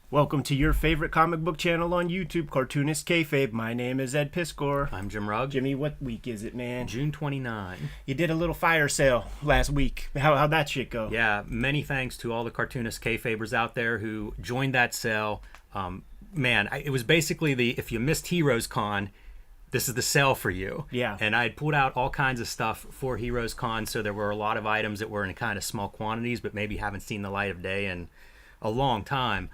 Welcome to your favorite comic book channel on YouTube, Cartoonist Kayfabe. My name is Ed Piskor. I'm Jim Rugg. Jimmy, what week is it, man? June 29. You did a little fire sale last week. How'd that shit go? Yeah, many thanks to all the Cartoonist Kayfabers out there who joined that sale. It was basically if you missed Heroes Con, this is the sale for you. Yeah. And I had pulled out all kinds of stuff for Heroes Con, so there were a lot of items that were in kind of small quantities, but maybe haven't seen the light of day in a long time.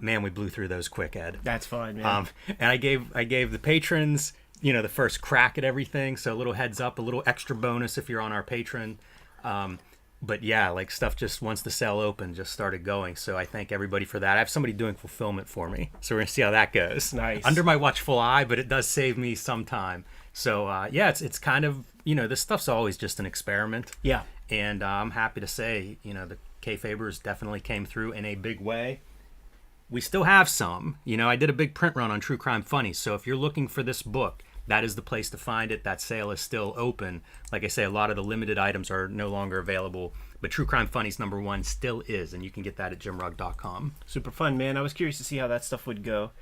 We blew through those quick, Ed. That's fine, man. And I gave the patrons, the first crack at everything. So a little heads up, a little extra bonus if you're on our Patreon. But yeah, stuff just once the sale opened, just started going. So I thank everybody for that. I have somebody doing fulfillment for me, so we're gonna see how that goes. Nice. Under my watchful eye, but it does save me some time. So it's kind of this stuff's always just an experiment. Yeah. And I'm happy to say the Kayfabers definitely came through in a big way. We still have some. I did a big print run on True Crime Funnies, so if you're looking for this book, that is the place to find it. That sale is still open. Like I say, a lot of the limited items are no longer available, but True Crime Funnies #1 still is, and you can get that at jimrugg.com. Super fun, man. I was curious to see how that stuff would go.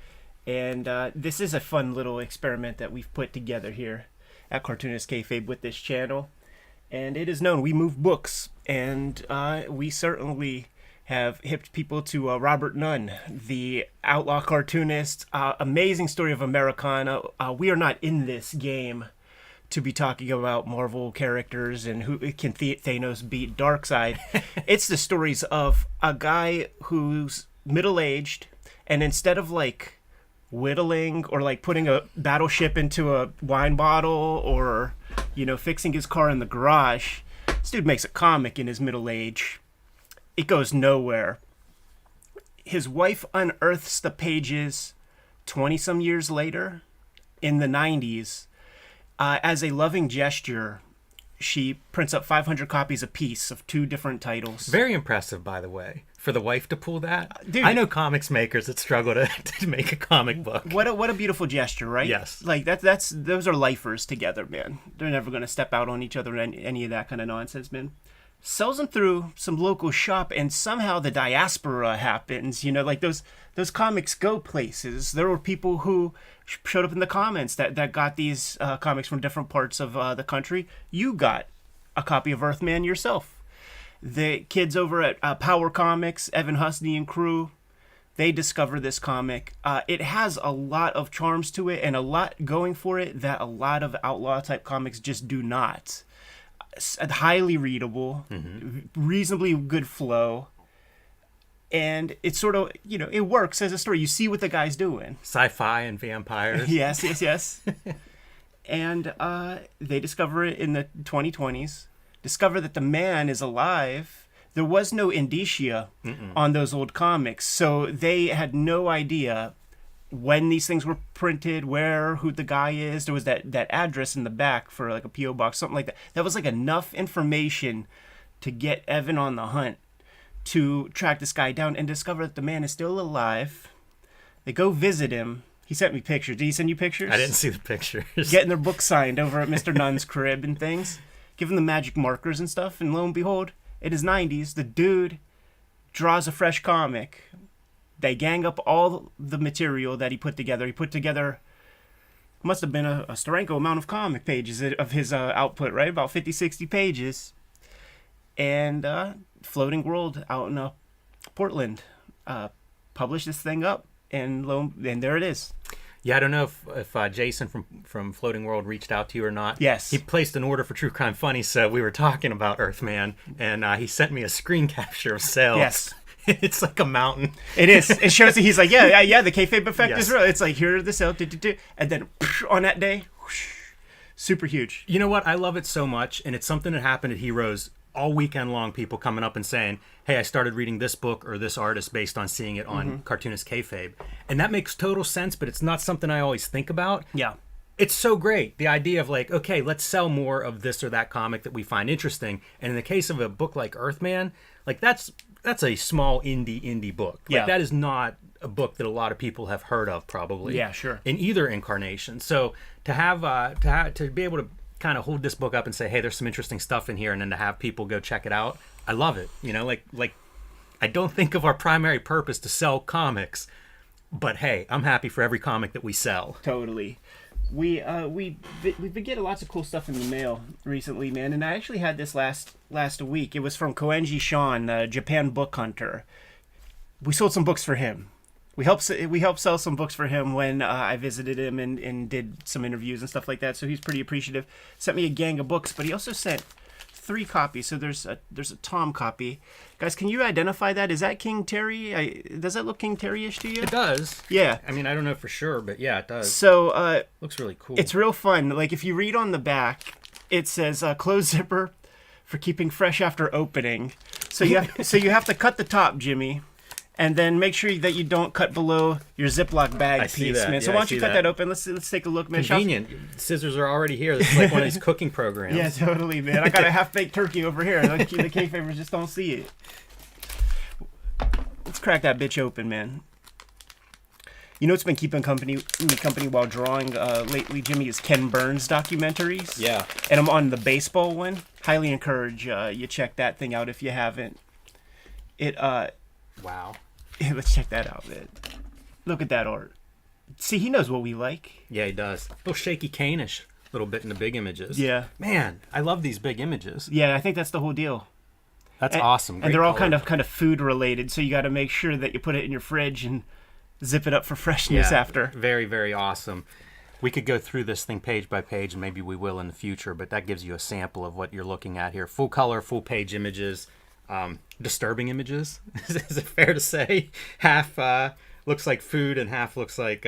And this is a fun little experiment that we've put together here at Cartoonist Kayfabe with this channel. And it is known we move books, and we certainly have hipped people to Robert Nunn, the outlaw cartoonist. Amazing story of Americana. We are not in this game to be talking about Marvel characters and who can Thanos beat Darkseid. It's the stories of a guy who's middle-aged, and instead of whittling or putting a battleship into a wine bottle or fixing his car in the garage, this dude makes a comic in his middle age. It goes nowhere. His wife unearths the pages 20-some years later, in the 90s. As a loving gesture, she prints up 500 copies apiece of 2 different titles. Very impressive, by the way, for the wife to pull that. Dude, I know comics makers that struggle to make a comic book. What a beautiful gesture, right? Yes. Those are lifers together, man. They're never going to step out on each other and any of that kind of nonsense, man. Sells them through some local shop, and somehow the diaspora happens. Those comics go places. There were people who showed up in the comments that got these comics from different parts of the country. You got a copy of Earthman yourself. The kids over at Power Comics, Evan Husney and crew, they discover this comic. It has a lot of charms to it and a lot going for it that a lot of outlaw type comics just do not. Highly readable, reasonably good flow, and it's sort of it works as a story. You see what the guy's doing. Sci-fi and vampires. yes. And they discover it in the 2020s. Discover that the man is alive. There was no indicia on those old comics, so they had no idea when these things were printed, who the guy is. There was that address in the back for a P.O. box, something like that. That was enough information to get Evan on the hunt to track this guy down and discover that the man is still alive. They go visit him. He sent me pictures. Did he send you pictures? I didn't see the pictures. Getting their book signed over at Mr. Nunn's crib and things. Give him the magic markers and stuff, and lo and behold, it is 90s. The dude draws a fresh comic. They gang up all the material that he put together. He put together, must have been a Steranko amount of comic pages of his output, right? About 50, 60 pages. And Floating World out in Portland published this thing up, and there it is. Yeah, I don't know if Jason from Floating World reached out to you or not. Yes. He placed an order for True Crime Funny, so we were talking about Earthman, and he sent me a screen capture of sales. Yes. It's like a mountain. It is. It shows that he's the kayfabe effect Yes. is real. It's here are the sales, and then on that day, whoosh, super huge. You know what? I love it so much, and it's something that happened at Heroes all weekend long. People coming up and saying, "Hey, I started reading this book or this artist based on seeing it on Cartoonist Kayfabe," and that makes total sense. But it's not something I always think about. Yeah. It's so great. The idea of okay, let's sell more of this or that comic that we find interesting. And in the case of a book like Earthman, that's a small indie book. That is not a book that a lot of people have heard of, probably. Yeah, sure. In either incarnation. So to have to be able to kind of hold this book up and say, hey, there's some interesting stuff in here, and then to have people go check it out, I love it. I don't think of our primary purpose to sell comics, but hey, I'm happy for every comic that we sell. Totally. We've been getting lots of cool stuff in the mail recently, man. And I actually had this last week. It was from Koenji Sean, Japan Book Hunter. We sold some books for him. We helped sell some books for him when I visited him and did some interviews and stuff like that. So he's pretty appreciative. Sent me a gang of books, but he also sent 3 copies. So there's a Tom copy. Guys, can you identify that? Is that King Terry? Does that look King Terry-ish to you? It does. Yeah. I mean, I don't know for sure, but yeah, it does. So looks really cool. it's real fun. Like if you read on the back, it says closed zipper for keeping fresh after opening. So you have to cut the top, Jimmy. And then make sure that you don't cut below your Ziploc bag piece, man. So why don't you cut that open? Let's take a look, man. Convenient. Scissors are already here. This is like one of these cooking programs. Yeah, totally, man. I got a half-baked turkey over here. The Kayfabers just don't see it. Let's crack that bitch open, man. You know what's been keeping me company while drawing lately, Jimmy, is Ken Burns documentaries. Yeah. And I'm on the baseball one. Highly encourage you check that thing out if you haven't. Wow. Let's check that out, man. Look at that art. See, he knows what we like. Yeah, he does. A little shaky cane-ish, a little bit in the big images. Yeah. Man, I love these big images. Yeah, I think that's the whole deal. That's awesome. Great and they're all kind of food related, so you got to make sure that you put it in your fridge and zip it up for freshness after. Very, very awesome. We could go through this thing page by page, and maybe we will in the future, but that gives you a sample of what you're looking at here. Full color, full page images. Disturbing images. Is it fair to say? Half looks like food and half looks like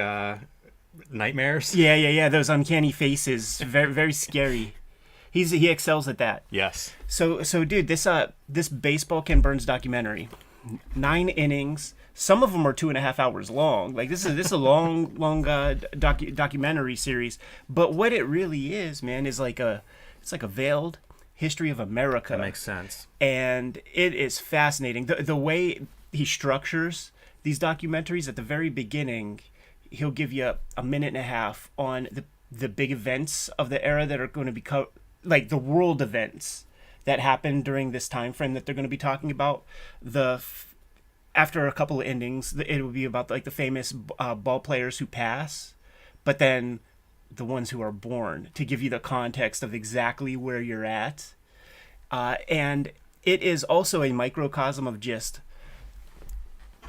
nightmares. Yeah. Those uncanny faces, very, very scary. He excels at that. Yes. So, dude, this baseball Ken Burns documentary, 9 innings. Some of them are 2.5 hours long. Like this is a long documentary series. But what it really is, man, is it's like a veiled history of America. That makes sense. And it is fascinating. The way he structures these documentaries at the very beginning, he'll give you a minute and a half on the big events of the era that are going to be like the world events that happened during this time frame that they're going to be talking about. After a couple of endings, it will be about like the famous ball players who pass, but then the ones who are born, to give you the context of exactly where you're at. And it is also a microcosm of just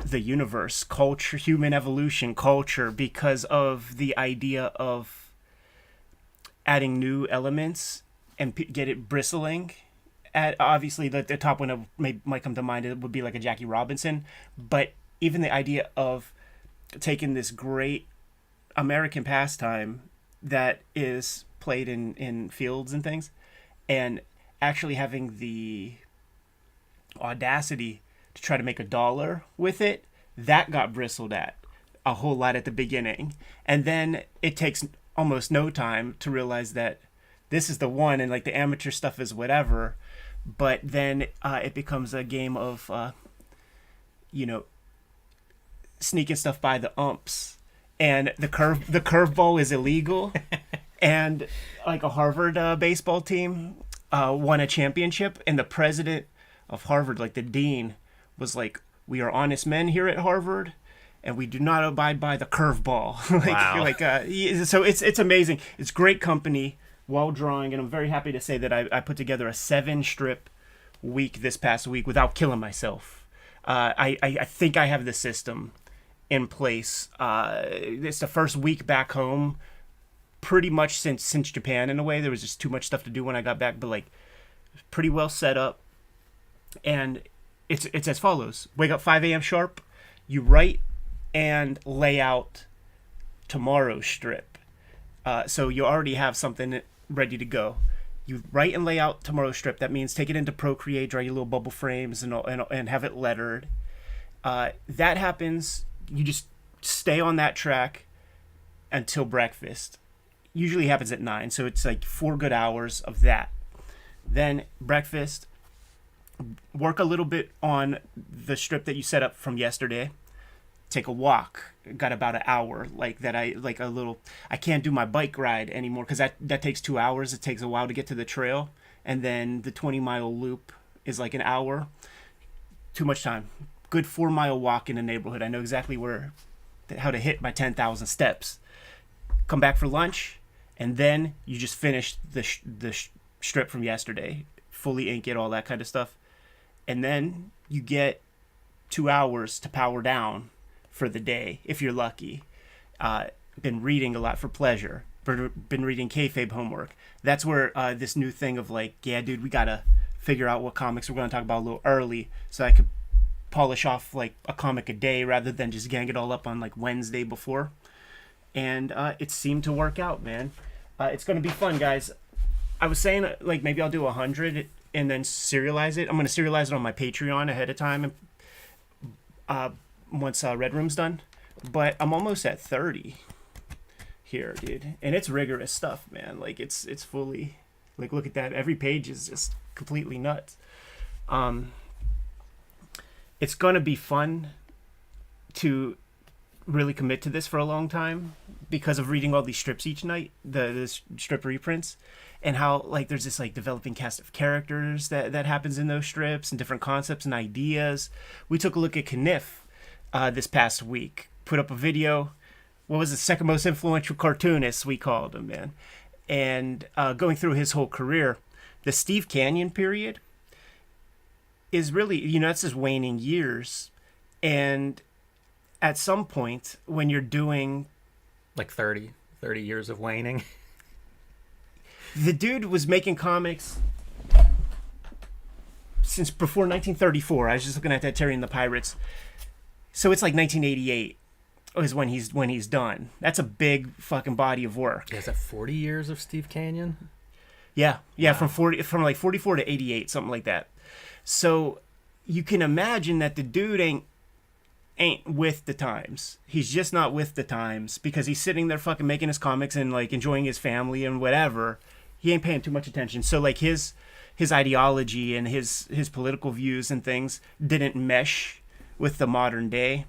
the universe, culture, human evolution, culture, because of the idea of adding new elements and get it bristling. Obviously, the top one might come to mind, it would be like a Jackie Robinson, but even the idea of taking this great American pastime that is played in fields and things, and actually having the audacity to try to make $1 with it, that got bristled at a whole lot at the beginning. And then it takes almost no time to realize that this is the one, and like the amateur stuff is whatever. But then it becomes a game of, sneaking stuff by the umps. And the curveball is illegal. And like a Harvard baseball team won a championship. And the president of Harvard, like the dean, was like, "We are honest men here at Harvard, and we do not abide by the curveball." Wow. So it's amazing. It's great company while drawing, and I'm very happy to say that I put together a 7-strip week this past week without killing myself. I think I have the system in place. It's the first week back home, pretty much since Japan in a way. There was just too much stuff to do when I got back, but like pretty well set up. And it's as follows: wake up 5 a.m. sharp, you write and lay out tomorrow's strip. So you already have something ready to go. You write and lay out tomorrow's strip. That means take it into Procreate, draw your little bubble frames, and have it lettered. That happens. You just stay on that track until breakfast. Usually happens at 9, so it's like 4 good hours of that. Then breakfast, work a little bit on the strip that you set up from yesterday. Take a walk. Got about an hour like that. I can't do my bike ride anymore because that takes 2 hours. It takes a while to get to the trail, and then the 20-mile loop is like an hour. Too much time. good 4-mile walk in the neighborhood. I know exactly how to hit my 10,000 steps. Come back for lunch, and then you just finish the strip from yesterday, fully ink it, all that kind of stuff, and then you get 2 hours to power down for the day if you're lucky. Been reading a lot for pleasure. Been reading Kayfabe homework. That's where this new thing of like, yeah, dude, we gotta figure out what comics we're gonna talk about a little early, so I could polish off like a comic a day rather than just gang it all up on like Wednesday before. And it seemed to work out, man. It's gonna be fun, guys. I was saying like maybe I'll do 100 and then serialize it. I'm gonna serialize it on my Patreon ahead of time, and once Red Room's done. But I'm almost at 30 here, dude, and it's rigorous stuff, man. Like it's fully, like, look at that. Every page is just completely nuts. It's gonna be fun to really commit to this for a long time because of reading all these strips each night, the strip reprints, and how like there's this like developing cast of characters that happens in those strips and different concepts and ideas. We took a look at Kniff this past week, put up a video. What was the second most influential cartoonist, we called him, man. And going through his whole career, the Steve Canyon period is really, that's his waning years. And at some point when you're doing like 30 years of waning, the dude was making comics since before 1934. I was just looking at that Terry and the Pirates. So it's like 1988 is when he's done. That's a big fucking body of work. Yeah, is that 40 years of Steve Canyon? Yeah, wow. From like 44 to 88, something like that. So you can imagine that the dude ain't with the times. He's just not with the times because he's sitting there fucking making his comics and like enjoying his family and whatever. He ain't paying too much attention. So like his ideology and his political views and things didn't mesh with the modern day.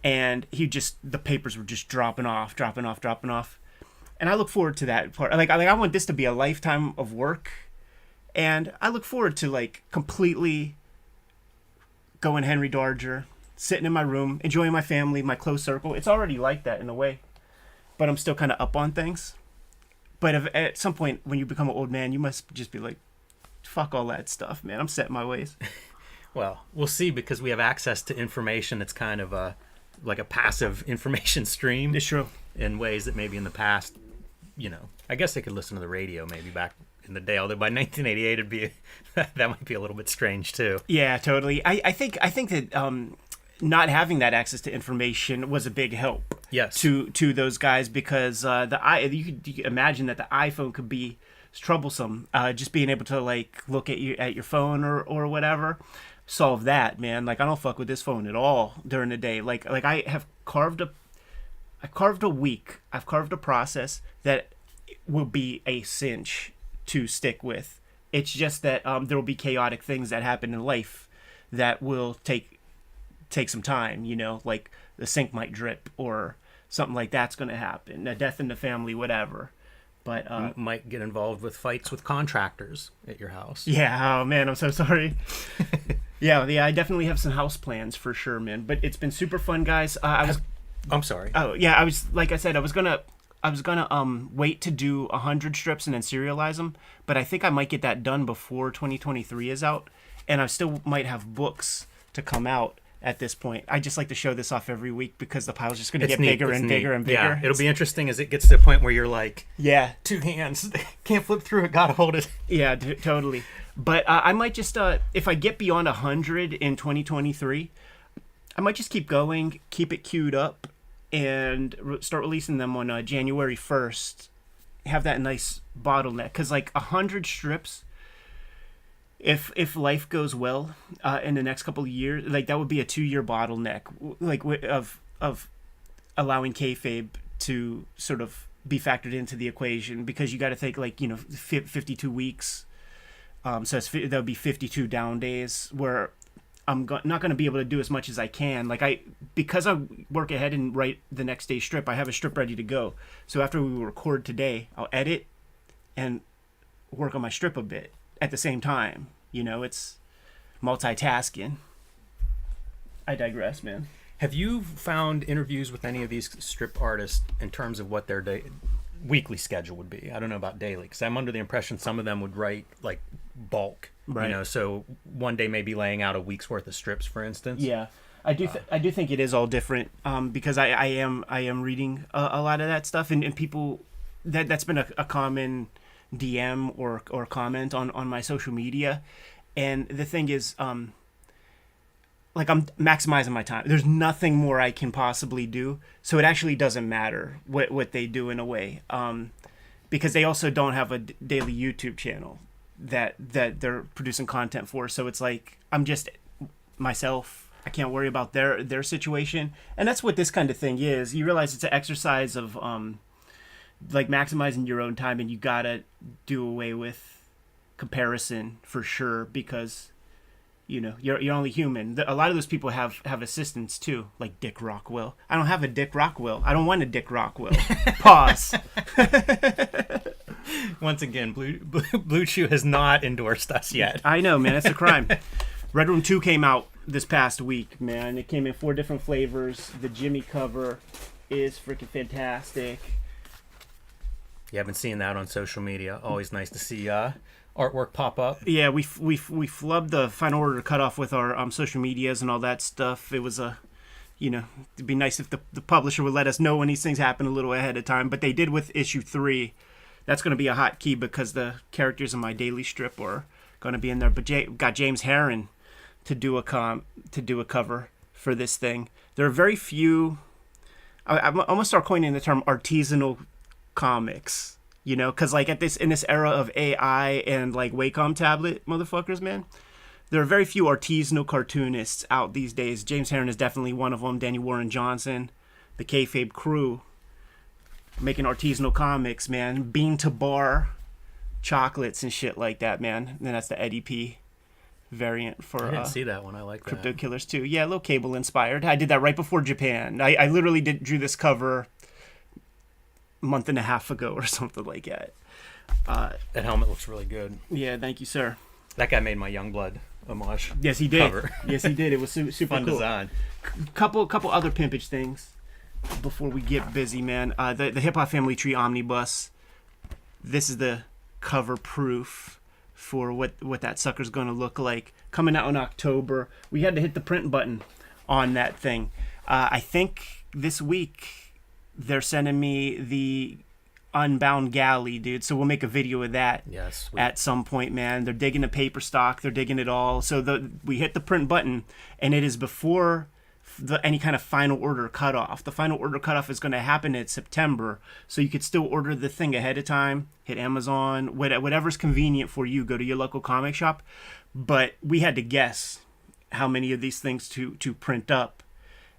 And the papers were just dropping off. And I look forward to that part. Like I want this to be a lifetime of work. And I look forward to like completely going Henry Darger, sitting in my room, enjoying my family, my close circle. It's already like that in a way, but I'm still kind of up on things. But at some point when you become an old man, you must just be like, fuck all that stuff, man. I'm set in my ways. Well, we'll see, because we have access to information that's kind of like a passive information stream. It's true. In ways that maybe in the past, I guess they could listen to the radio maybe back in the day, although by 1988 it'd be that might be a little bit strange too. Yeah, totally. I think that not having that access to information was a big help. Yes. To those guys, because you could imagine that the iPhone could be troublesome. Just being able to like look at your phone or whatever, solve that, man. Like I don't fuck with this phone at all during the day. Like I carved a week. I've carved a process that will be a cinch to stick with. It's just that there will be chaotic things that happen in life that will take some time, like the sink might drip or something like that's going to happen, a death in the family, whatever. But might get involved with fights with contractors at your house. Yeah, oh man, I'm so sorry. yeah, I definitely have some house plans for sure, man. But it's been super fun, guys. I'm sorry. Oh yeah, I was gonna wait to do 100 strips and then serialize them, but I think I might get that done before 2023 is out, and I still might have books to come out at this point. I just like to show this off every week because the pile's just going to get bigger and bigger and bigger. Yeah, it'll be interesting as it gets to the point where you're like, yeah, 2 hands, can't flip through it, gotta hold it. Yeah, totally. But I might just, if I get beyond 100 in 2023, I might just keep going, keep it queued up, and start releasing them on January 1st. Have that nice bottleneck, because like 100 strips, if life goes well in the next couple of years, like that would be a 2-year bottleneck, like of allowing Kayfabe to sort of be factored into the equation, because you got to think like 52 weeks, so there'll be 52 down days where I'm not going to be able to do as much as I can. Because I work ahead and write the next day's strip, I have a strip ready to go. So after we record today, I'll edit and work on my strip a bit at the same time. It's multitasking. I digress, man. Have you found interviews with any of these strip artists in terms of what their weekly schedule would be? I don't know about daily, because I'm under the impression some of them would write like bulk, Right. you know, so one day maybe laying out a week's worth of strips, for instance. Yeah, I do. I do think it is all different. Because I am reading a lot of that stuff, and people that's been a common DM or comment on my social media, and the thing is, like I'm maximizing my time. There's nothing more I can possibly do, so it actually doesn't matter what they do in a way, because they also don't have a daily YouTube channel that they're producing content for. So it's like I'm just myself. I can't worry about their situation, and that's what this kind of thing is. You realize it's an exercise of like maximizing your own time, and you gotta do away with comparison for sure, because you know you're only human. A lot of those people have assistants too, like Dick Rockwell. I don't have a Dick Rockwell. I don't want a Dick Rockwell. Pause. Once again, Blue Chew has not endorsed us yet. I know, man. It's a crime. Red Room 2 came out this past week, man. It came in 4 different flavors. The Jimmy cover is freaking fantastic. You haven't seen that on social media. Always nice to see artwork pop up. Yeah, we flubbed the final order cutoff with our social medias and all that stuff. It was it'd be nice if the publisher would let us know when these things happen a little ahead of time, but they did with issue 3. That's going to be a hot key because the characters in my daily strip are going to be in there. But got James Herron to do a cover for this thing. There are very few. I'm gonna start coining the term artisanal comics. You know, because like in this era of AI and like Wacom tablet motherfuckers, man, there are very few artisanal cartoonists out these days. James Herron is definitely one of them. Danny Warren Johnson, the Kayfabe crew, making artisanal comics, man. Bean to bar chocolates and shit like that, man. And that's the Eddie P variant for I didn't see that one. I like that. Crypto Killers 2. Yeah, a little Cable inspired. I did that right before Japan. I literally drew this cover a month and a half ago or something like that. That helmet looks really good. Yeah, thank you, sir. That guy made my Youngblood homage. Yes, he did. Cover. Yes, he did. It was super Fun cool. design. Couple other pimpage things before we get busy, man. The Hip Hop Family Tree Omnibus. This is the cover proof for what that sucker's going to look like. Coming out in October. We had to hit the print button on that thing. I think this week they're sending me the Unbound Galley, dude. So we'll make a video of that at some point, man. They're digging the paper stock. They're digging it all. So we hit the print button, and it is before any kind of final order cutoff. The final order cutoff is going to happen in September, so you could still order the thing ahead of time. Hit Amazon, whatever's convenient for you. Go to your local comic shop. But we had to guess how many of these things to print up,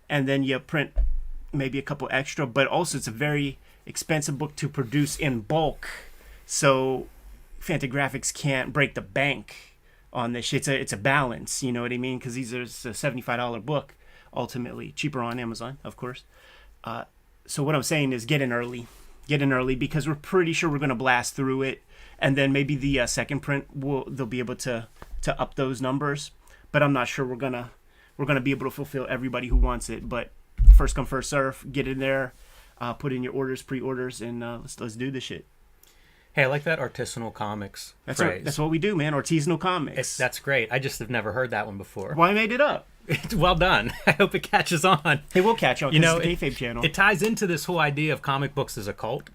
and then you print maybe a couple extra. But also, it's a very expensive book to produce in bulk, so Fantagraphics can't break the bank on this shit. It's a balance, you know what I mean? Because these are a $75 book. Ultimately cheaper on Amazon, of course. So what I'm saying is get in early because we're pretty sure we're going to blast through it, and then maybe the second print they'll be able to up those numbers, but I'm not sure we're gonna be able to fulfill everybody who wants it. But first come first serve, get in there, put in your orders, pre-orders, and let's do this shit. Hey, I like that artisanal comics phrase. That's what we do, man. Artisanal comics. That's great. I just have never heard that one before. Well, I made it up. Well done. I hope it catches on. It will catch on. You know, it's the Kayfabe channel. It ties into this whole idea of comic books as a cult,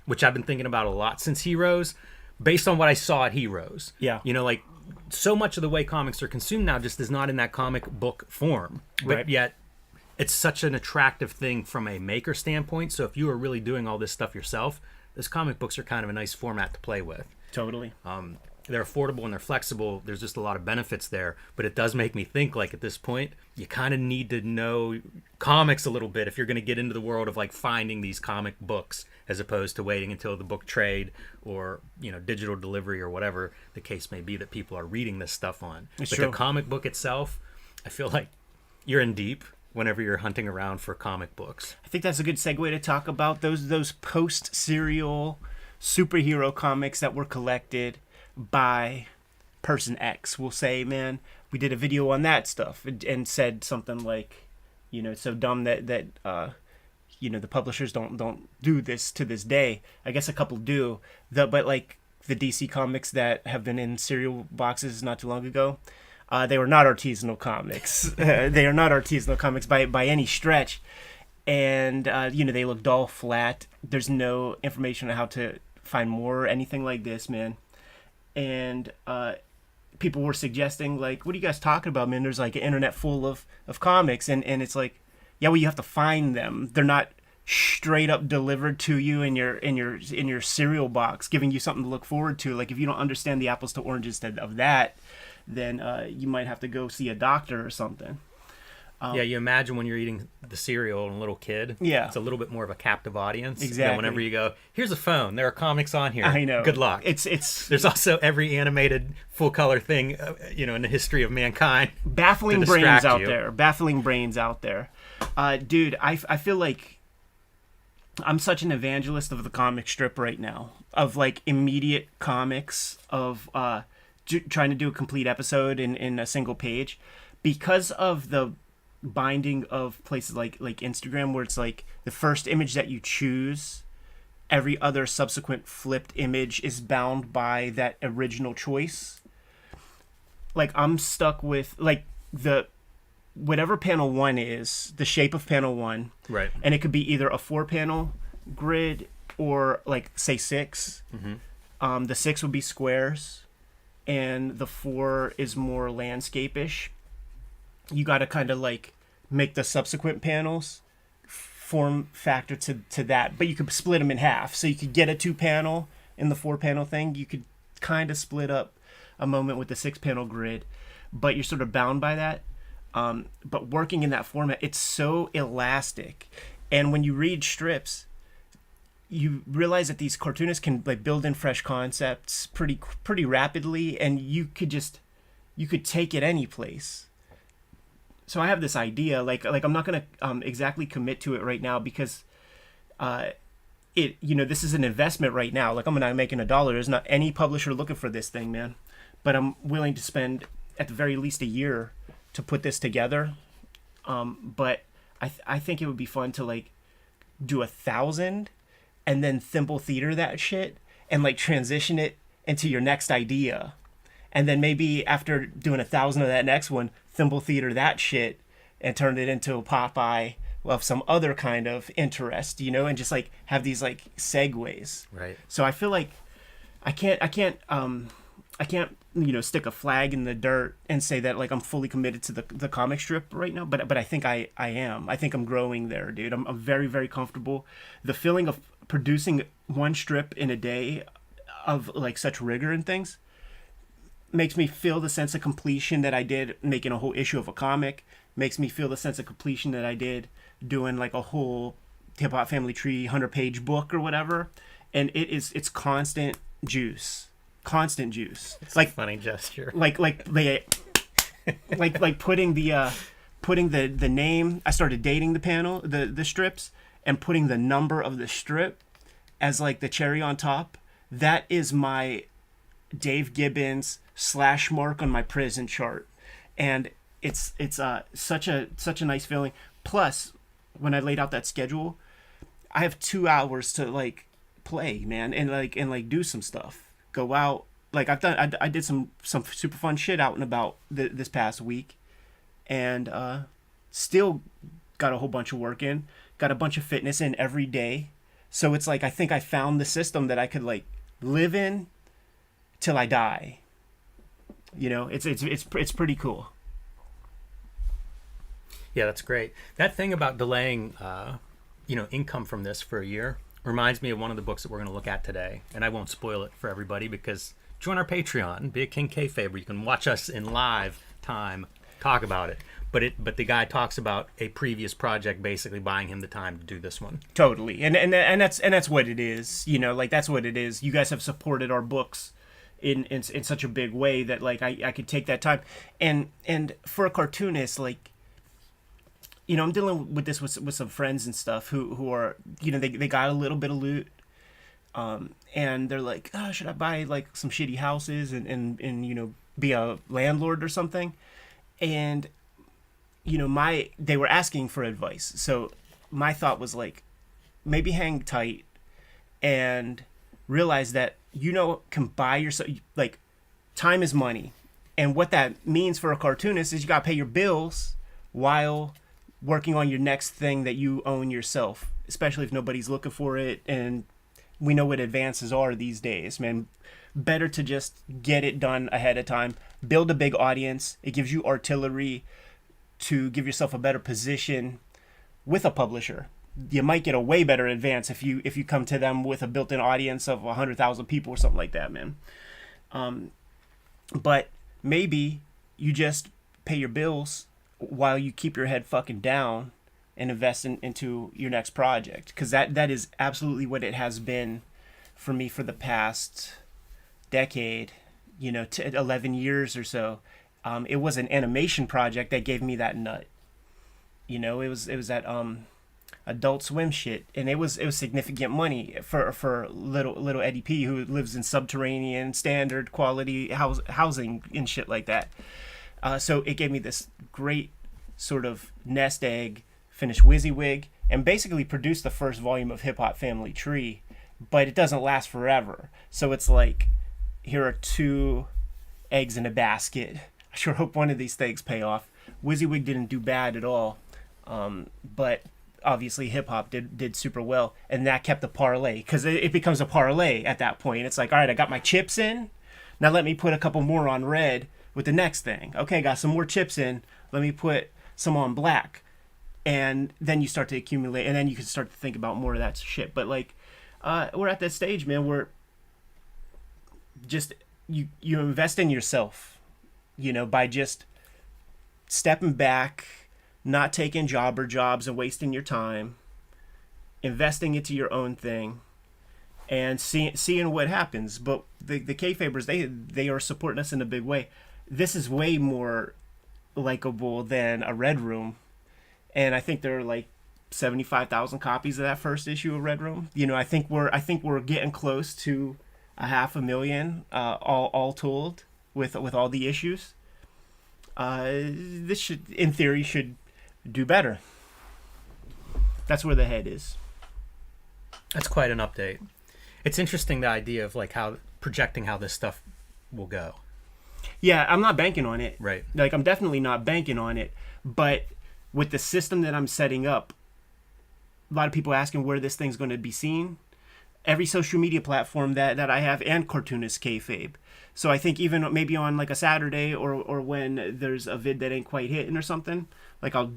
which I've been thinking about a lot since Heroes, based on what I saw at Heroes. Yeah. You know, like so much of the way comics are consumed now just is not in that comic book form. But Right. yet it's such an attractive thing from a maker standpoint. So if you are really doing all this stuff yourself, those comic books are kind of a nice format to play with. Totally. They're affordable and they're flexible. There's just a lot of benefits there. But it does make me think, like, at this point, you kind of need to know comics a little bit if you're going to get into the world of, like, finding these comic books as opposed to waiting until the book trade or, you know, digital delivery or whatever the case may be that people are reading this stuff on. It's but true. the comic book itself, I feel like you're in deep whenever you're hunting around for comic books. I think that's a good segue to talk about those post-serial superhero comics that were collected by Person X. We'll say, man, we did a video on that stuff and said something like, it's so dumb that the publishers don't do this to this day. I guess a couple do, but like the DC comics that have been in cereal boxes not too long ago, they were not artisanal comics. They are not artisanal comics by any stretch. And, they look dull, flat. There's no information on how to find more or anything like this, man. And people were suggesting, like, what are you guys talking about, man? There's, like, an internet full of comics. And it's like, yeah, well, you have to find them. They're not straight up delivered to you in your cereal box, giving you something to look forward to. Like, if you don't understand the apples to oranges of that, then you might have to go see a doctor or something. Yeah, you imagine when you're eating the cereal and a little kid. Yeah. It's a little bit more of a captive audience. Exactly. And whenever you go, here's a phone, there are comics on here. I know. Good luck. It's There's also every animated full color thing, in the history of mankind. Baffling brains out there. Baffling brains out there. Dude, I feel like I'm such an evangelist of the comic strip right now. Of like immediate comics, of trying to do a complete episode in a single page. Because of the binding of places like Instagram, where it's like the first image that you choose, every other subsequent flipped image is bound by that original choice. Like, I'm stuck with like the whatever panel 1 is, the shape of panel 1, right? And it could be either a 4-panel grid or like say 6. Mm-hmm. The 6 would be squares, and the 4 is more landscape-ish. You got to kind of like make the subsequent panels form factor to that, but you could split them in half. So you could get a 2-panel in the 4-panel thing. You could kind of split up a moment with the 6-panel grid, but you're sort of bound by that. But working in that format, it's so elastic. And when you read strips, you realize that these cartoonists can like build in fresh concepts pretty rapidly, and you could take it any place. So I have this idea, like I'm not gonna exactly commit to it right now, because this is an investment right now. Like, I'm not making $1. There's not any publisher looking for this thing, man. But I'm willing to spend at the very least a year to put this together. But I think it would be fun to like do 1,000 and then thimble theater that shit and like transition it into your next idea. And then maybe after doing 1,000 of that next one, thimble theater that shit and turn it into a Popeye of some other kind of interest, and just like have these like segues. Right. So I feel like I can't stick a flag in the dirt and say that like I'm fully committed to the comic strip right now, but I think I am. I think I'm growing there, dude. I'm very, very comfortable. The feeling of producing one strip in a day of like such rigor and things makes me feel the sense of completion that I did making a whole issue of a comic. Makes me feel the sense of completion that I did doing like a whole Hip Hop Family Tree 100-page book or whatever. And it's constant juice. Constant juice. It's like a funny gesture. Like putting the name. I started dating the panel, the strips, and putting the number of the strip as like the cherry on top. That is my Dave Gibbons / mark on my prison chart, and it's such a nice feeling. Plus, when I laid out that schedule, I have 2 hours to like play, man, and do some stuff. Go out, like I did some super fun shit out and about this past week, and still got a whole bunch of work in, got a bunch of fitness in every day. So it's like I think I found the system that I could like live in till I die. It's pretty cool. Yeah, that's great. That thing about delaying, income from this for a year reminds me of one of the books that we're going to look at today. And I won't spoil it for everybody, because join our Patreon, be a King Kayfabe, where you can watch us in live time talk about it. But the guy talks about a previous project basically buying him the time to do this one. Totally, and that's what it is. That's what it is. You guys have supported our books in such a big way that like I could take that time, and for a cartoonist, like, I'm dealing with this with some friends and stuff who are, they got a little bit of loot, and they're like, oh, should I buy like some shitty houses and be a landlord or something? And they were asking for advice. So my thought was like, maybe hang tight and realize that can buy yourself, like, time is money. And what that means for a cartoonist is you got to pay your bills while working on your next thing that you own yourself, especially if nobody's looking for it. And we know what advances are these days, man. Better to just get it done ahead of time. Build a big audience. It gives you artillery to give yourself a better position with a publisher. You might get a way better advance if you come to them with a built-in audience of 100,000 people or something like that, man. But maybe you just pay your bills while you keep your head fucking down and invest into your next project, because that is absolutely what it has been for me for the past decade, 11 years or so. It was an animation project that gave me that nut. It was that Adult Swim shit, and it was significant money for little Eddie P, who lives in subterranean standard quality housing and shit like that. So it gave me this great sort of nest egg, finish WYSIWYG, and basically produce the first volume of Hip Hop Family Tree, but it doesn't last forever. So it's like, here are 2 eggs in a basket. I sure hope one of these things pay off. WYSIWYG didn't do bad at all, but obviously hip hop did super well, and that kept the parlay, because it becomes a parlay at that point. It's like, all right, I got my chips in, now let me put a couple more on red with the next thing. Okay, got some more chips in, let me put some on black, and then you start to accumulate, and then you can start to think about more of that shit. But like, we're at that stage, man, where just you invest in yourself, by just stepping back, not taking jobs and wasting your time, investing into your own thing, and seeing what happens. But the Kayfabers, they are supporting us in a big way. This is way more likable than a Red Room, and I think there are like 75,000 copies of that first issue of Red Room. I think we're getting close to 500,000, all told, with all the issues. This should, in theory, do better. That's where the head is. That's quite an update. It's interesting, the idea of like projecting how this stuff will go. Yeah, I'm not banking on it. Right. Like, I'm definitely not banking on it. But with the system that I'm setting up, a lot of people asking where this thing's going to be seen. Every social media platform that I have, and Cartoonist Kayfabe. So I think even maybe on like a Saturday or when there's a vid that ain't quite hitting or something, like I'll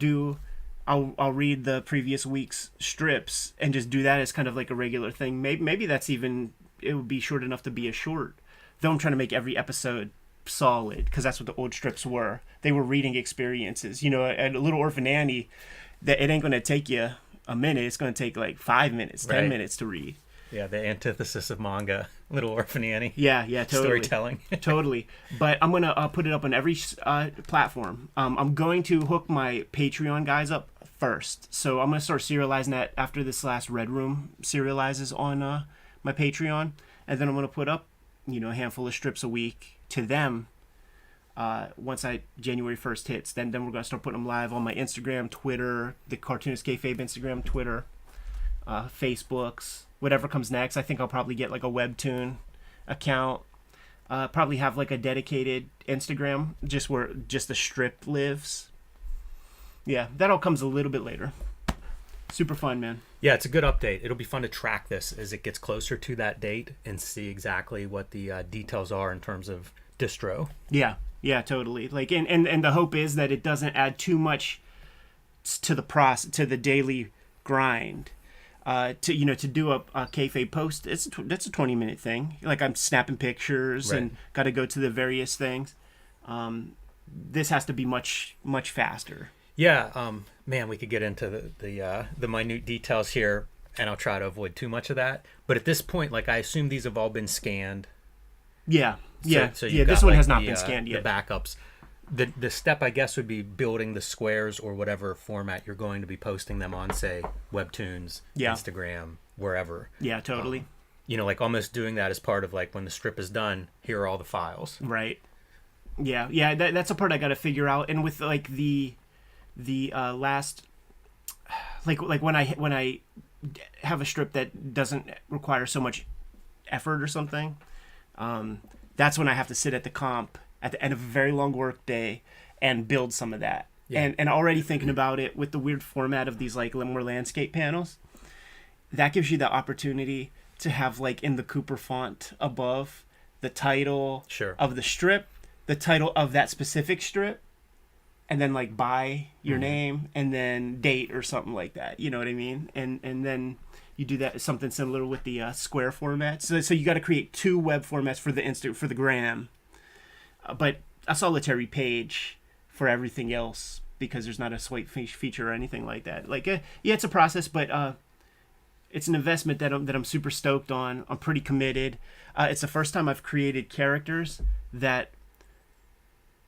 read the previous week's strips and just do that as kind of like a regular thing. Maybe that's even, it would be short enough to be a short. Though I'm trying to make every episode solid, because that's what the old strips were. They were reading experiences. At Little Orphan Annie, that it ain't going to take you a minute. It's going to take like 5 minutes, 10 minutes to read. Yeah, the antithesis of manga, Little Orphan Annie. Yeah, totally. Storytelling. Totally. But I'm going to put it up on every platform. I'm going to hook my Patreon guys up first. So I'm going to start serializing that after this last Red Room serializes on my Patreon. And then I'm going to put up, a handful of strips a week to them once January 1st hits. Then we're going to start putting them live on my Instagram, Twitter, the Cartoonist Kayfabe Instagram, Twitter, Facebooks. Whatever comes next. I think I'll probably get like a Webtoon account. Probably have like a dedicated Instagram, where the strip lives. Yeah, that all comes a little bit later. Super fun, man. Yeah, it's a good update. It'll be fun to track this as it gets closer to that date and see exactly what the details are in terms of distro. Yeah, totally. Like, and the hope is that it doesn't add too much to the daily grind. To do a kayfabe post, that's a 20-minute thing. Like, I'm snapping pictures and got to go to the various things. This has to be much faster. Yeah, man, we could get into the minute details here, and I'll try to avoid too much of that. But at this point, like, I assume these have all been scanned. Yeah. So this one has not been scanned yet. The backups. The step, I guess, would be building the squares or whatever format you're going to be posting them on, say, Webtoons, Instagram, wherever. Yeah, totally. Like almost doing that as part of like when the strip is done, here are all the files. Right. Yeah. That's a part I got to figure out. And with like the last, like when I have a strip that doesn't require so much effort or something, that's when I have to sit at the comp at the end of a very long work day and build some of that. Yeah. And already thinking about it with the weird format of these like more landscape panels, that gives you the opportunity to have like in the Cooper font above the title of the strip, the title of that specific strip, and then like by your name and then date or something like that. You know what I mean? And then you do that something similar with the square format. So you got to create 2 web formats for the gram, but a solitary page for everything else because there's not a swipe feature or anything like that. Like yeah, it's a process, but it's an investment that I'm super stoked on. I'm pretty committed. It's the first time I've created characters that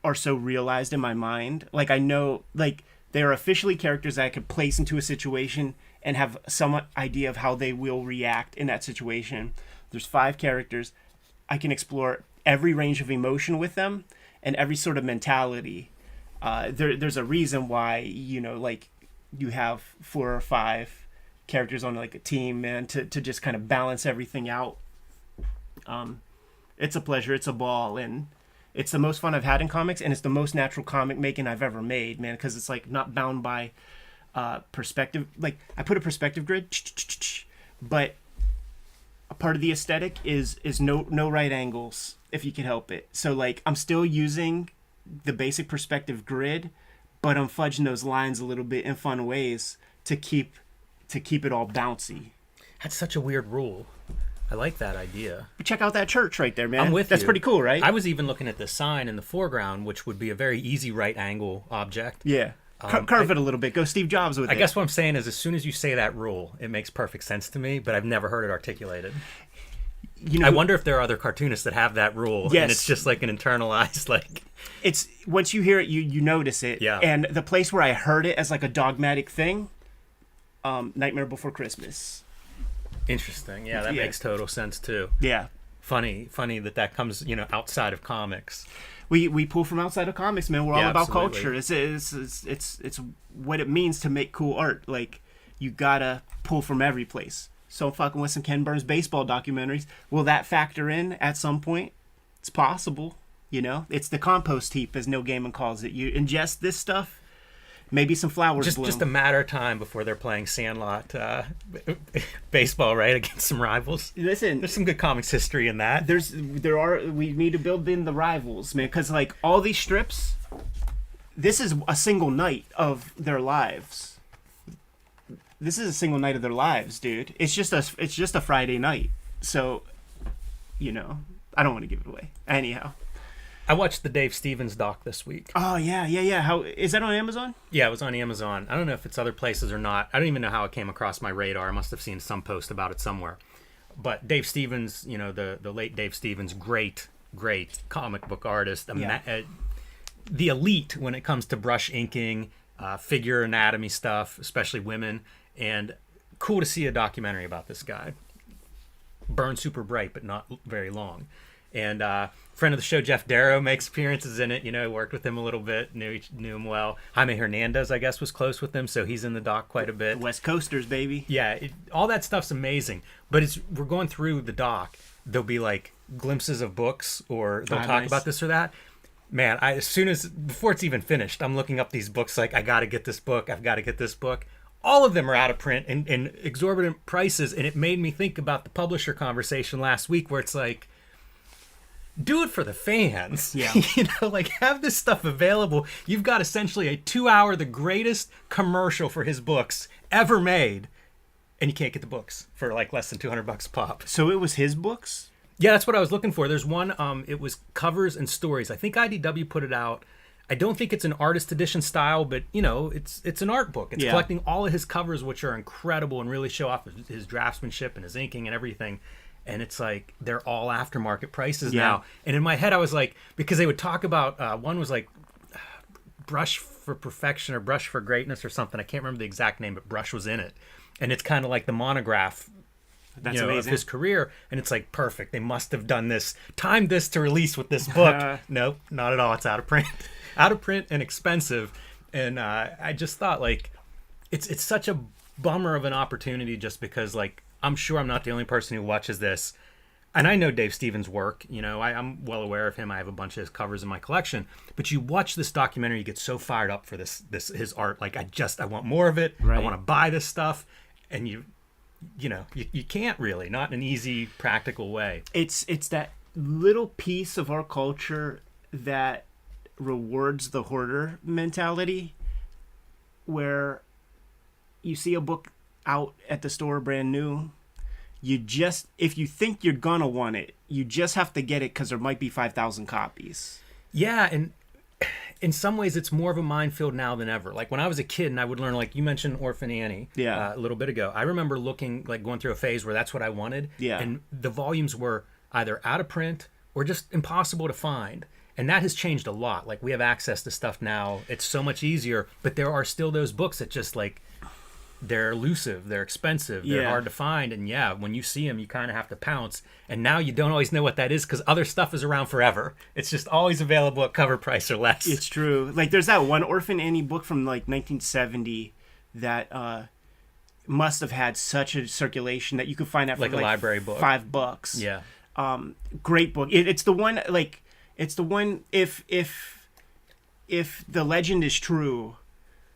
are so realized in my mind. Like I know, like they are officially characters that I could place into a situation and have some idea of how they will react in that situation. There's 5 characters. I can explore every range of emotion with them and every sort of mentality. There's a reason why, you know, like you have 4 or 5 characters on like a team, man, to just kind of balance everything out. It's a pleasure. It's a ball. And it's the most fun I've had in comics, and it's the most natural comic making I've ever made, man, because it's like not bound by perspective. Like I put a perspective grid, but a part of the aesthetic is no right angles if you can help it. So like I'm still using the basic perspective grid, but I'm fudging those lines a little bit in fun ways to keep it all bouncy. That's such a weird rule. I like that idea. But check out that church right there, man. I'm with That's you. pretty cool, right? I was even looking at the sign in the foreground, which would be a very easy right angle object. Yeah. Curve it a little bit. Go Steve Jobs with it. I guess what I'm saying is as soon as you say that rule, it makes perfect sense to me, but I've never heard it articulated. You know, I wonder if there are other cartoonists that have that rule, and it's just like an internalized, like... It's, once you hear it, you notice it. Yeah. And the place where I heard it as like a dogmatic thing, Nightmare Before Christmas. Interesting. Yeah, that makes total sense too. Yeah. Funny that comes, you know, outside of comics. We pull from outside of comics, man. We're all about absolutely. Culture. It's what it means to make cool art. Like you gotta pull from every place. So I'm fucking with some Ken Burns baseball documentaries. Will that factor in at some point? It's possible. You know, it's the compost heap, as Neil Gaiman calls it. You ingest this stuff. Maybe some flowers bloom. Just a matter of time before they're playing Sandlot baseball, right, against some rivals. Listen, there's some good comics history in that. We need to build in the rivals, man, because like all these strips, this is a single night of their lives. This is a single night of their lives, dude. It's just a Friday night. So, you know, I don't want to give it away. Anyhow. I watched the Dave Stevens doc this week. Oh, yeah. How is that on Amazon? Yeah, it was on Amazon. I don't know if it's other places or not. I don't even know how it came across my radar. I must have seen some post about it somewhere. But Dave Stevens, you know, the late Dave Stevens, great comic book artist. The elite when it comes to brush inking, figure anatomy stuff, especially women. And cool to see a documentary about this guy. Burned super bright, but not very long. And friend of the show, Jeff Darrow, makes appearances in it. You know, worked with him a little bit, knew him well. Jaime Hernandez, I guess, was close with him, so he's in the doc quite a bit. The West Coasters, baby. Yeah, all that stuff's amazing. But we're going through the doc. There'll be like glimpses of books, or they'll talk about this or that. Man, before it's even finished, I'm looking up these books. Like, I got to get this book. I've got to get this book. All of them are out of print and exorbitant prices, and it made me think about the publisher conversation last week, where it's like, do it for the fans. Yeah. You know, like have this stuff available. You've got essentially a 2-hour, the greatest commercial for his books ever made, and you can't get the books for like less than $200 a pop. So it was his books? Yeah, that's what I was looking for. There's one, it was covers and stories. I think IDW put it out. I don't think it's an artist edition style, but you know, it's an art book. It's collecting all of his covers, which are incredible and really show off his draftsmanship and his inking and everything. And it's like, they're all aftermarket prices now. And in my head, I was like, because they would talk about, one was like Brush for Perfection or Brush for Greatness or something. I can't remember the exact name, but Brush was in it. And it's kind of like the monograph That's of amazing. his career, and it's like perfect. They must have done this, timed this to release with this book. Nope, not at all. It's out of print, out of print and expensive. And I just thought like, it's such a bummer of an opportunity, just because like I'm sure I'm not the only person who watches this. And I know Dave Stevens' work, I'm well aware of him. I have a bunch of his covers in my collection. But you watch this documentary, you get so fired up for this his art. Like I want more of it. Right. I want to buy this stuff. And you can't really, not in an easy, practical way. It's that little piece of our culture that rewards the hoarder mentality, where you see a book out at the store brand new. If you think you're gonna want it, you just have to get it because there might be 5,000 copies. Yeah, and in some ways it's more of a minefield now than ever. Like when I was a kid and I would learn, like you mentioned Orphan Annie a little bit ago. I remember going through a phase where that's what I wanted. Yeah. And the volumes were either out of print or just impossible to find. And that has changed a lot. Like we have access to stuff now. It's so much easier, but there are still those books that just like, they're elusive, they're expensive, they're hard to find, and when you see them, you kind of have to pounce. And now you don't always know what that is because other stuff is around forever. It's just always available at cover price or less. It's true. Like there's that one Orphan Annie book from like 1970 that must have had such a circulation that you could find that for like a library book, $5. Yeah. Great book. It's the one. Like it's the one. If the legend is true,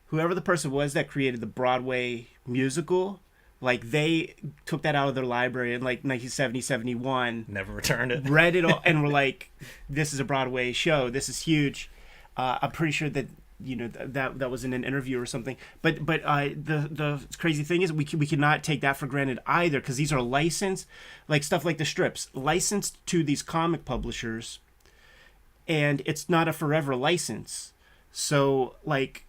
whoever the person was that created the Broadway musical, like they took that out of their library in like 1970, 71. Never returned it. Read it all and were like, this is a Broadway show. This is huge. I'm pretty sure that, that was in an interview or something. But the crazy thing is we cannot take that for granted either, because these are licensed, like stuff like the strips, licensed to these comic publishers, and it's not a forever license. So like,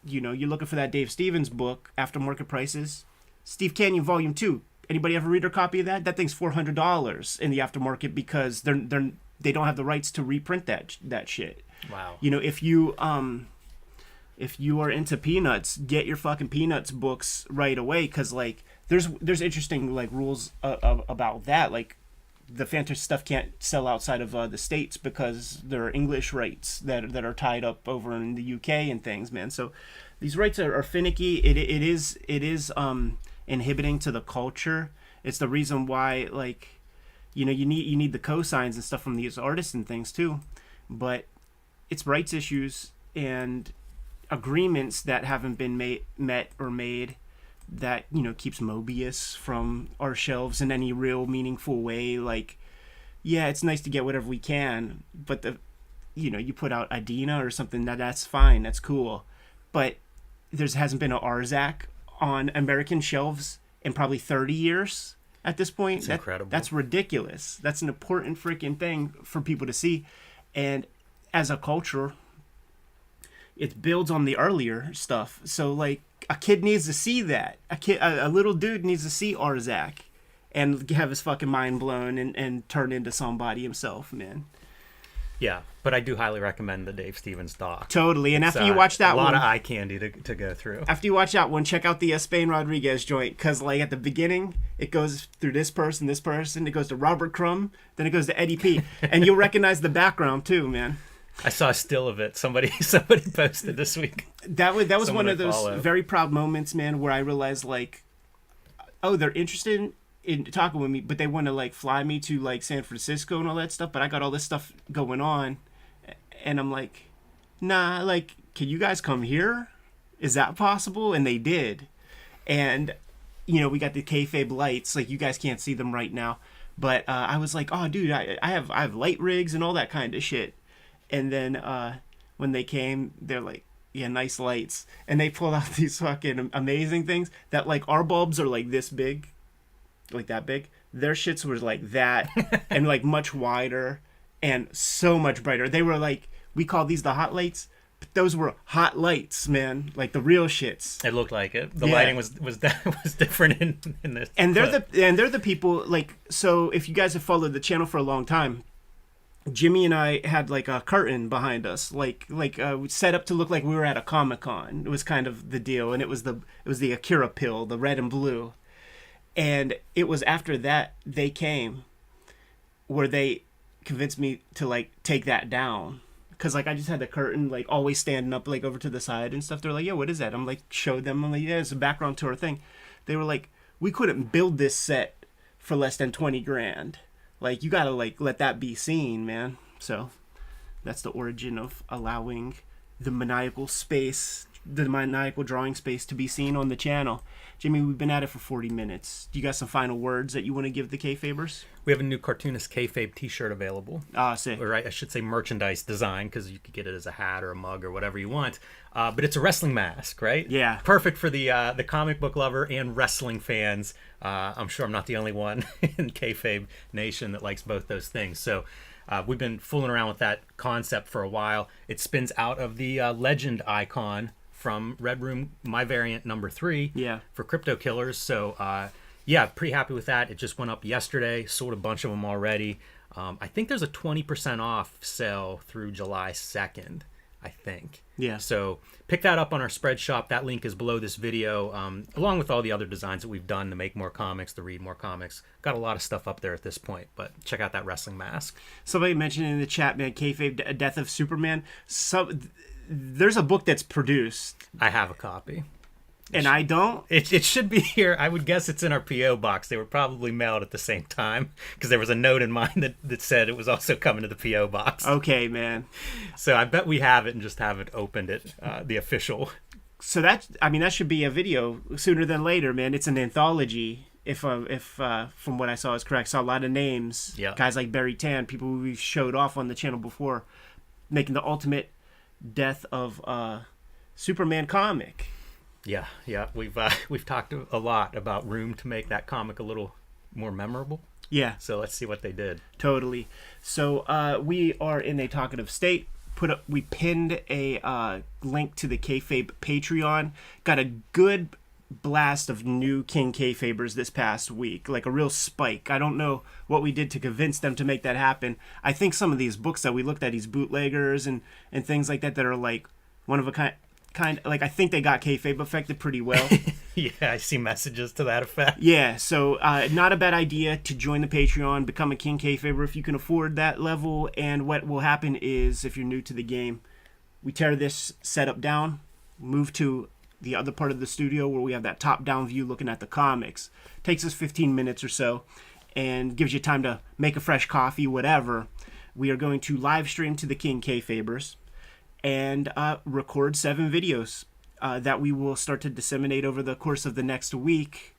you're looking for that Dave Stevens book, Aftermarket Prices, Steve Canyon Volume 2. Anybody ever read a copy of that? That thing's $400 in the aftermarket because they don't have the rights to reprint that shit. Wow. If you are into Peanuts, get your fucking Peanuts books right away, because like there's interesting like rules about that. Like the fantasy stuff can't sell outside of the States because there are English rights that are tied up over in the UK and things, man. So these rights are finicky. It is inhibiting to the culture. It's the reason why, like, you need the cosigns and stuff from these artists and things too. But it's rights issues and agreements that haven't been met or made that keeps Mobius from our shelves in any real meaningful way. Like, yeah, it's nice to get whatever we can, but you put out Adina or something, that's fine, that's cool, but there hasn't been an Arzak on American shelves in probably 30 years at this point. It's incredible. That's ridiculous. That's an important freaking thing for people to see, and as a culture, it builds on the earlier stuff. So like, a kid needs to see that. A little dude needs to see Arzak and have his fucking mind blown and turn into somebody himself, man. Yeah, but I do highly recommend the Dave Stevens doc. Totally. And after you watch that one, a lot of eye candy to go through. After you watch that one, check out the Spain Rodriguez joint, because like at the beginning, it goes through this person, it goes to Robert Crumb, then it goes to Eddie P. And you'll recognize the background too, man. I saw a still of it. Somebody posted this week. That was Someone one of those follow. very proud moments, man, where I realized like, oh, they're interested in talking with me, but they want to like fly me to like San Francisco and all that stuff. But I got all this stuff going on, and I'm like, nah, like, can you guys come here? Is that possible? And they did. And we got the Kayfabe lights. Like, you guys can't see them right now, but I was like, oh, dude, I have light rigs and all that kind of shit. And then when they came, they're like, yeah, nice lights. And they pulled out these fucking amazing things that, like, our bulbs are like this big, like that big. Their shits were like that and like much wider and so much brighter. They were like, we call these the hot lights, but those were hot lights, man. Like the real shits. It looked like it. The lighting was different in this. And they're the people, like, so if you guys have followed the channel for a long time, Jimmy and I had like a curtain behind us, like set up to look like we were at a Comic-Con. It was kind of the deal, and it was the Akira pill, the red and blue. And it was after that they came where they convinced me to like take that down. Cause like I just had the curtain like always standing up like over to the side and stuff. They're like, yeah, what is that? I'm like, showed them. I'm like, yeah, it's a background to our thing. They were like, we couldn't build this set for less than 20 grand. Like you gotta like let that be seen, man. So that's the origin of allowing the maniacal drawing space to be seen on the channel. Jimmy, we've been at it for 40 minutes. Do you got some final words that you want to give the Kayfabers? We have a new Cartoonist Kayfabe t-shirt available. Ah, sick. Or I should say merchandise design, because you could get it as a hat or a mug or whatever you want. But it's a wrestling mask, right? Yeah. Perfect for the comic book lover and wrestling fans. I'm sure I'm not the only one in Kayfabe Nation that likes both those things. So we've been fooling around with that concept for a while. It spins out of the legend icon from Red Room, my variant number 3 for Crypto Killers. So yeah, pretty happy with that. It just went up yesterday, sold a bunch of them already. I think there's a 20% off sale through July 2nd, I think. Yeah. So pick that up on our spread shop. That link is below this video, along with all the other designs that we've done to make more comics, to read more comics. Got a lot of stuff up there at this point, but check out that wrestling mask. Somebody mentioned in the chat, man, Kayfabe, Death of Superman. There's a book that's produced. I have a copy. And I don't? It should be here. I would guess it's in our P.O. box. They were probably mailed at the same time, because there was a note in mine that said it was also coming to the P.O. box. Okay, man. So I bet we have it and just haven't opened it, the official. So that should be a video sooner than later, man. It's an anthology. If from what I saw is correct. Saw a lot of names. Yeah. Guys like Barry Tan, people who we've showed off on the channel before, making the ultimate Death of Superman comic. Yeah. We've talked a lot about room to make that comic a little more memorable. Yeah. So let's see what they did. Totally. So we are in a talkative state. We pinned a link to the Kayfabe Patreon. Got a good blast of new King Kayfabers this past week, like a real spike. I don't know what we did to convince them to make that happen. I think some of these books that we looked at, these bootleggers and things like that are like one of a kind, like I think they got Kayfabe affected pretty well. Yeah, I see messages to that effect. Yeah, so not a bad idea to join the Patreon, become a King Kayfaber if you can afford that level. And what will happen is, if you're new to the game, we tear this setup down, move to the other part of the studio where we have that top-down view looking at the comics. Takes us 15 minutes or so and gives you time to make a fresh coffee, whatever. We are going to live stream to the King Kayfabers and record 7 videos that we will start to disseminate over the course of the next week,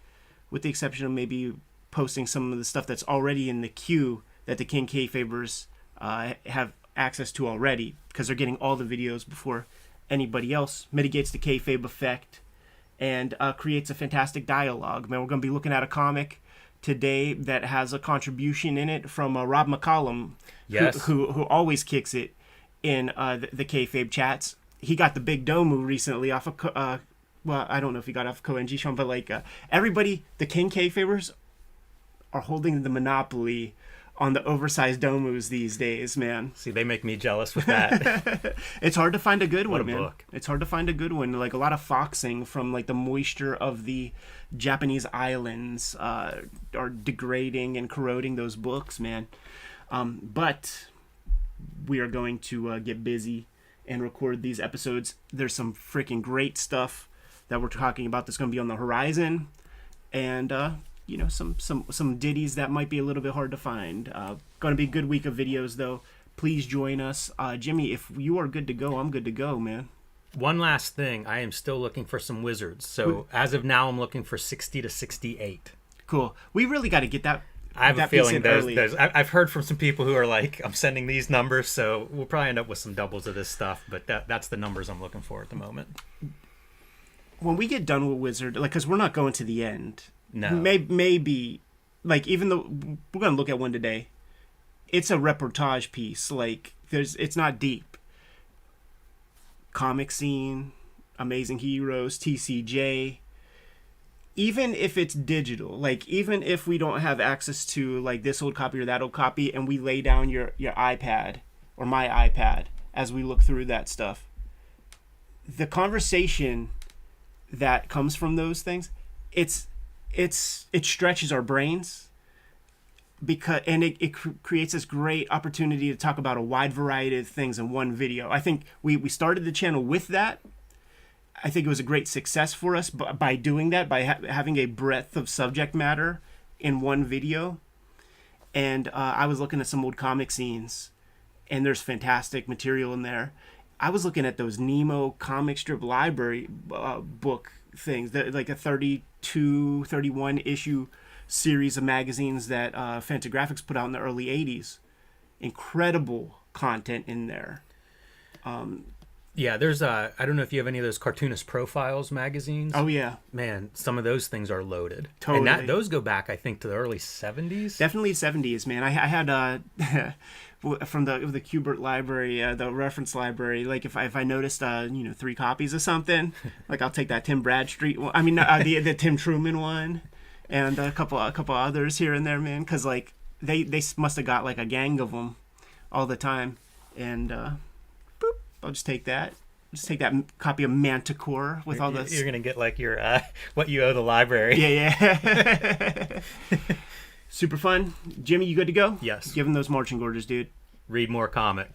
with the exception of maybe posting some of the stuff that's already in the queue that the King Kayfabers have access to already, because they're getting all the videos before anybody else. Mitigates the kayfabe effect and creates a fantastic dialogue. Man, we're going to be looking at a comic today that has a contribution in it from Rob McCollum, yes, who always kicks it in the kayfabe chats. He got the big domu recently off of well, I don't know if he got off Koenji Sean, but like everybody, the King Kayfabers are holding the monopoly on the oversized domus these days, man. See, they make me jealous with that. It's hard to find a good one, man. Book. It's hard to find a good one. Like a lot of foxing from like the moisture of the Japanese islands are degrading and corroding those books, man. But we are going to get busy and record these episodes. There's some freaking great stuff that we're talking about that's going to be on the horizon, and you know, some ditties that might be a little bit hard to find. Going to be a good week of videos, though. Please join us. Jimmy, if you are good to go, I'm good to go, man. One last thing. I am still looking for some wizards. So as of now, I'm looking for 60 to 68. Cool. We really got to get that. I have a feeling I've heard from some people who are like, I'm sending these numbers, so we'll probably end up with some doubles of this stuff, but that's the numbers I'm looking for at the moment. When we get done with Wizard, like, because we're not going to the end. No. Maybe, like, even though we're going to look at one today, it's a reportage piece. Like, it's not deep. Comic scene, Amazing Heroes, TCJ. Even if it's digital, like, even if we don't have access to, like, this old copy or that old copy, and we lay down your iPad or my iPad as we look through that stuff, the conversation that comes from those things, it's it stretches our brains, because it creates this great opportunity to talk about a wide variety of things in one video. I think we started the channel with that. I think it was a great success for us by doing that, by having a breadth of subject matter in one video. And I was looking at some old comic scenes, and there's fantastic material in there. I was looking at those Nemo comic strip library book things, like a 32, 31 issue series of magazines that Fantagraphics put out in the early 80s. Incredible content in there. Yeah, there's I don't know if you have any of those Cartoonist Profiles magazines. Oh yeah, man, some of those things are loaded. Totally. And those go back, I think, to the early 70s. Definitely 70s, man. I had from the Kubert library, the reference library. Like if I noticed 3 copies of something, like I'll take that Tim Bradstreet one. I mean the Tim Truman one, and a couple others here and there, man. Because like they must have got like a gang of them all the time, and. I'll just take that. Just take that copy of Manticore with all this. You're gonna get like your what you owe the library. Yeah. Super fun. Jimmy, you good to go? Yes. Give him those marching orders, dude. Read more comics.